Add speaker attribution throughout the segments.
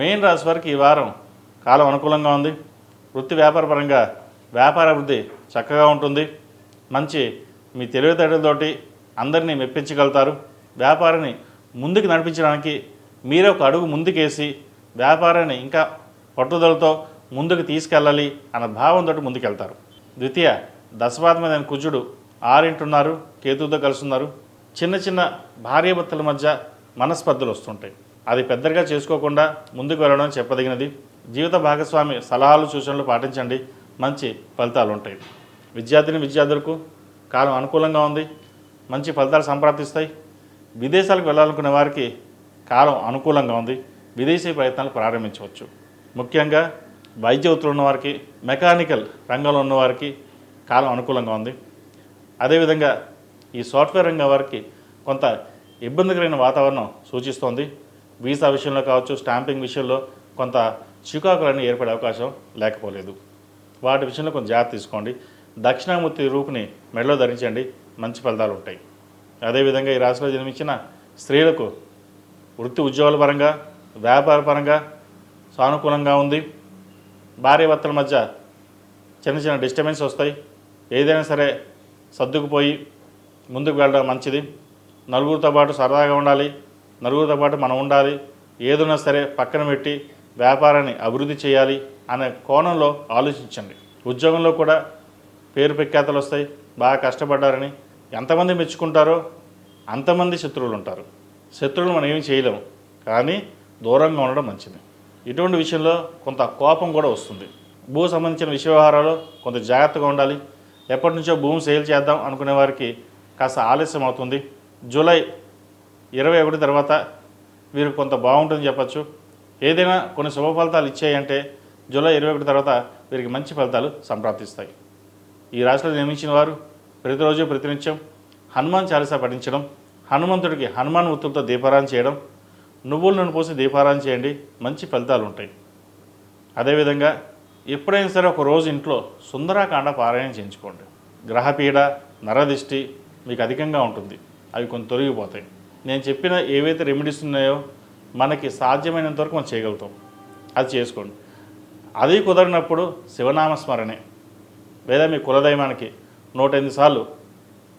Speaker 1: Main రాశి వారికి ఈ వారం కాలం అనుకూలంగా ఉంది. వృత్తి వ్యాపార పరంగా వ్యాపార అభివృద్ధి చక్కగా ఉంటుంది. మంచి మీ తెలివితేటలతోటి అందరినీ మెప్పించగలుగుతారు. వ్యాపారాన్ని ముందుకు నడిపించడానికి మీరే ఒక అడుగు ముందుకేసి వ్యాపారాన్ని ఇంకా పట్టుదలతో ముందుకు తీసుకెళ్ళాలి అన్న భావంతో ముందుకెళ్తారు. ద్వితీయ దశమాధిపతి కుజుడు 6 ఉన్నారు, కేతువుతో కలుస్తున్నారు. చిన్న చిన్న భార్యాభర్తల మధ్య మనస్పర్ధలు వస్తుంటాయి. అది పెద్దగా చేసుకోకుండా ముందుకు వెళ్ళడం చెప్పదగినది. జీవిత భాగస్వామి సలహాలు సూచనలు పాటించండి, మంచి ఫలితాలు ఉంటాయి. విద్యార్థులకు కాలం అనుకూలంగా ఉంది, మంచి ఫలితాలు సంప్రాప్తిస్తాయి. విదేశాలకు వెళ్ళాలనుకునే వారికి కాలం అనుకూలంగా ఉంది, విదేశీ ప్రయత్నాలు ప్రారంభించవచ్చు. ముఖ్యంగా వైద్య వృత్తులు ఉన్నవారికి, మెకానికల్ రంగంలో ఉన్నవారికి కాలం అనుకూలంగా ఉంది. అదేవిధంగా ఈ సాఫ్ట్వేర్ రంగం వారికి కొంత ఇబ్బందికరమైన వాతావరణం సూచిస్తోంది. వీసా విషయంలో కావచ్చు, స్టాంపింగ్ విషయంలో కొంత చికాకులన్నీ ఏర్పడే అవకాశం లేకపోలేదు. వాటి విషయంలో కొంచెం జాగ్రత్త తీసుకోండి. దక్షిణామూర్తి రూపుని మెడలో ధరించండి, మంచి ఫలితాలు ఉంటాయి. అదేవిధంగా ఈ రాశిలో జన్మించిన స్త్రీలకు వృత్తి ఉద్యోగాల పరంగా వ్యాపార పరంగా సానుకూలంగా ఉంది. భార్యాభర్తల మధ్య చిన్న చిన్న డిస్టర్బెన్స్ వస్తాయి. ఏదైనా సరే సర్దుకుపోయి ముందుకు వెళ్ళడం మంచిది. నలుగురితో పాటు సరదాగా ఉండాలి, నలుగురితో పాటు మనం ఉండాలి. ఏదైనా సరే పక్కన పెట్టి వ్యాపారాన్ని అభివృద్ధి చేయాలి అనే కోణంలో ఆలోచించండి. ఉద్యోగంలో కూడా పేరు ప్రఖ్యాతలు వస్తాయి. బాగా కష్టపడ్డారని ఎంతమంది మెచ్చుకుంటారో అంతమంది శత్రువులు ఉంటారు. శత్రువులు మనం ఏమి చేయలేము, కానీ దూరంగా ఉండడం మంచిది. ఇటువంటి విషయంలో కొంత కోపం కూడా వస్తుంది. భూ సంబంధించిన విషయ వ్యవహారాల్లో కొంత జాగ్రత్తగా ఉండాలి. ఎప్పటి నుంచో భూమి సేల్ చేద్దాం అనుకునే వారికి కాస్త ఆలస్యం అవుతుంది. జూలై 21 తర్వాత వీరు కొంత బాగుంటుందని చెప్పచ్చు. ఏదైనా కొన్ని శుభ ఫలితాలు ఇచ్చాయంటే జూలై 21 తర్వాత వీరికి మంచి ఫలితాలు సంప్రాప్తిస్తాయి. ఈ రాశిలో జన్మించిన వారు ప్రతిరోజు ప్రతినిత్యం హనుమాన్ చాలీసా పఠించడం, హనుమంతుడికి హనుమాన్ ఉత్తులతో దీపారాధన చేయడం, నువ్వుల నూనె పోసి దీపారాధన చేయండి, మంచి ఫలితాలు ఉంటాయి. అదేవిధంగా ఎప్పుడైనా సరే ఒక రోజు ఇంట్లో సుందరాకాండ పారాయణం చేయించుకోండి. గ్రహపీడ, నరదిష్టి మీకు అధికంగా ఉంటుంది, అవి కొంత తొలగిపోతాయి. నేను చెప్పిన ఏవైతే రెమెడీస్ ఉన్నాయో మనకి సాధ్యమైనంత వరకు మనం చేయగలుగుతాం, అది చేసుకోండి. అది కుదరినప్పుడు శివనామస్మరణే లేదా మీ కులదైవానికి 108 సార్లు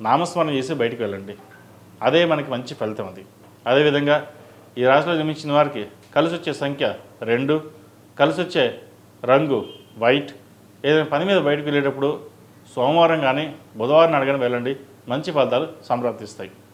Speaker 1: నామస్మరణ చేసి బయటికి వెళ్ళండి. అదే మనకి మంచి ఫలితం. అది అదేవిధంగా ఈ రాశిలో జన్మించిన వారికి కలిసి వచ్చే సంఖ్య 2, కలిసి వచ్చే రంగు వైట్. ఏదైనా పని మీద బయటకు వెళ్ళేటప్పుడు సోమవారం కానీ బుధవారం అడగని వెళ్ళండి, మంచి ఫలితాలు సంప్రాప్తిస్తాయి.